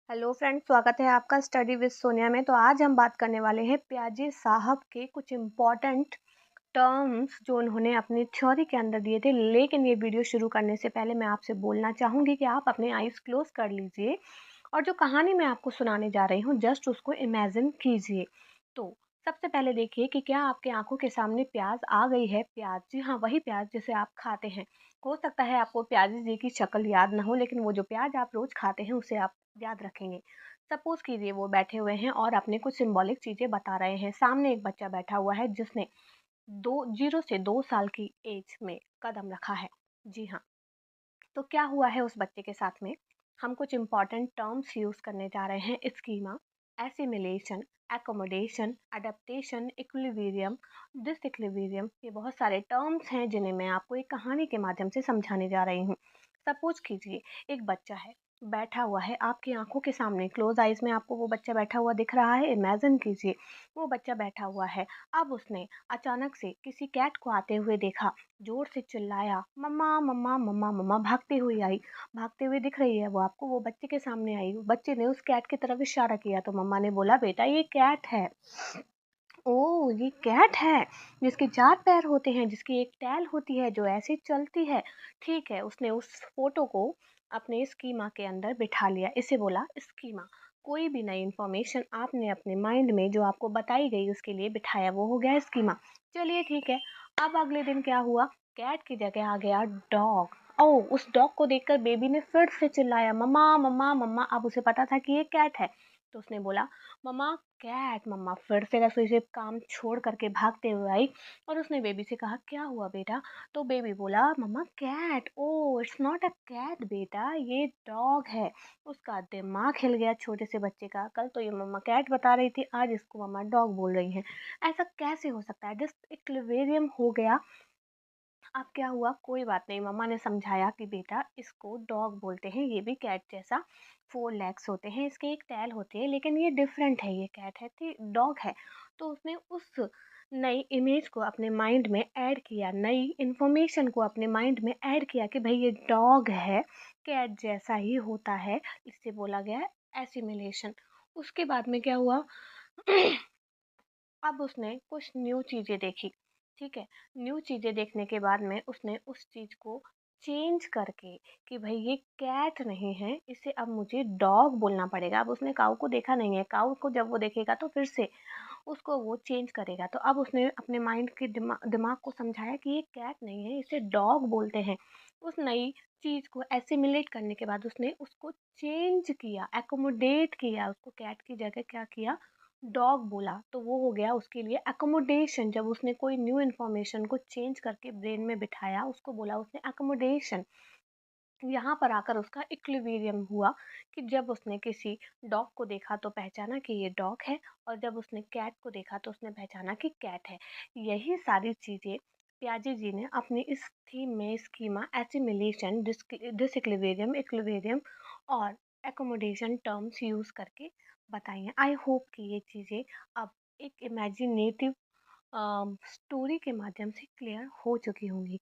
Hello friends, स्वागत है आपका स्टडी विद सोनिया में। तो आज हम बात करने वाले हैं प्याजी साहब के कुछ इम्पॉर्टेंट टर्म्स जो उन्होंने अपनी थ्योरी के अंदर दिए थे। लेकिन ये वीडियो शुरू करने से पहले मैं आपसे बोलना चाहूँगी कि आप अपने आइज़ क्लोज कर लीजिए और जो कहानी मैं आपको सुनाने जा रही हूँ जस्ट उसको इमेजिन कीजिए। तो सबसे पहले देखिए कि क्या आपके आंखों के सामने प्याज आ गई है। प्याज, जी हाँ, वही प्याज जिसे आप खाते हैं। हो सकता है आपको प्याजी जी की शक्ल याद ना हो, लेकिन वो जो प्याज आप रोज खाते हैं उसे आप याद रखेंगे। सपोज कीजिए वो बैठे हुए हैं और अपने कुछ सिंबॉलिक चीजें बता रहे हैं। सामने एक बच्चा बैठा हुआ है जिसने 2 से 2 साल की एज में कदम रखा है। जी हाँ। तो क्या हुआ है उस बच्चे के साथ में? हम कुछ इंपॉर्टेंट टर्म्स यूज करने जा रहे हैं। Schema, assimilation, accommodation, adaptation, equilibrium, disequilibrium, ये बहुत सारे टर्म्स हैं जिन्हें मैं आपको एक कहानी के माध्यम से समझाने जा रही हूँ। सपोज कीजिए एक बच्चा है, बैठा हुआ है आपकी आंखों के सामने। क्लोज आइज में आपको वो बच्चा बैठा हुआ दिख रहा है। इमेजिन कीजिए वो बच्चा बैठा हुआ है। अब उसने अचानक से किसी कैट को आते हुए देखा, जोर से चिल्लाया, मम्मा मम्मा मम्मा मम्मा। भागती हुई आई, भागते हुए दिख रही है वो आपको, वो बच्चे के सामने आई। बच्चे ने उस कैट की तरफ इशारा किया तो मम्मा ने बोला, बेटा ये कैट है। ओह, ये कैट है जिसके 4 पैर होते हैं, जिसकी एक टैल होती है, जो ऐसे चलती है। ठीक है, उसने उस फोटो को अपने स्कीमा के अंदर बिठा लिया। इसे बोला स्कीमा। कोई भी नई इंफॉर्मेशन आपने अपने माइंड में जो आपको बताई गई उसके लिए बिठाया, वो हो गया स्कीमा। चलिए ठीक है। अब अगले दिन क्या हुआ? कैट की जगह आ गया डॉग। ओह, उस डॉग को देखकर बेबी ने फिर से चिल्लाया, मम्मा मम्मा मम्मा। अब उसे पता था कि ये कैट है, तो उसने बोला, मम्मा कैट। मम्मा फिर से रसोई से काम छोड़ करके भागते हुए आई और उसने बेबी से कहा, क्या हुआ बेटा? तो बेबी बोला, मम्मा cat. Oh, it's not a cat बेटा, ये डॉग है। उसका दिमाग हिल गया छोटे से बच्चे का। कल तो ये मम्मा कैट बता रही थी, आज इसको मम्मा डॉग बोल रही हैं। ऐसा कैसे हो सकता है? जस्ट इक्विलिब्रियम हो गया। अब क्या हुआ? कोई बात नहीं, मम्मा ने समझाया कि बेटा इसको डॉग बोलते हैं, ये भी कैट जैसा 4 लेग्स होते हैं, इसके एक टैल होती है, लेकिन ये डिफरेंट है, ये कैट है, डॉग है। तो उसने उस नई इमेज को अपने माइंड में ऐड किया, नई इंफॉर्मेशन को अपने माइंड में ऐड किया कि भाई ये डॉग है, कैट जैसा ही होता है। इससे बोला गया एसिमिलेशन। उसके बाद में क्या हुआ? अब उसने कुछ न्यू चीज़ें देखी। ठीक है, न्यू चीज़ें देखने के बाद में उसने उस चीज़ को चेंज करके कि भाई ये कैट नहीं है, इसे अब मुझे डॉग बोलना पड़ेगा। अब उसने काऊ को देखा नहीं है, काऊ को जब वो देखेगा तो फिर से उसको वो चेंज करेगा। तो अब उसने अपने माइंड के दिमाग को समझाया कि ये कैट नहीं है, इसे डॉग बोलते हैं। उस नई चीज़ को एसिमिलेट करने के बाद उसने उसको चेंज किया, एकोमोडेट किया, उसको कैट की जगह क्या किया, डॉग बोला। तो वो हो गया उसके लिए एकोमोडेशन। जब उसने कोई न्यू इन्फॉर्मेशन को चेंज करके ब्रेन में बिठाया, उसको बोला उसने एकोमोडेशन। यहाँ पर आकर उसका इक्विलिब्रियम हुआ कि जब उसने किसी डॉग को देखा तो पहचाना कि ये डॉग है, और जब उसने कैट को देखा तो उसने पहचाना कि कैट है। यही सारी चीज़ें प्याजी जी ने अपनी इस थीम में स्कीमा, एसिमिलेशन, डिसइक्विलिब्रियम, इक्विलिब्रियम और एकोमोडेशन टर्म्स यूज़ करके बताई हैं। आई होप कि ये चीज़ें अब एक इमेजिनेटिव स्टोरी के माध्यम से क्लियर हो चुकी होंगी।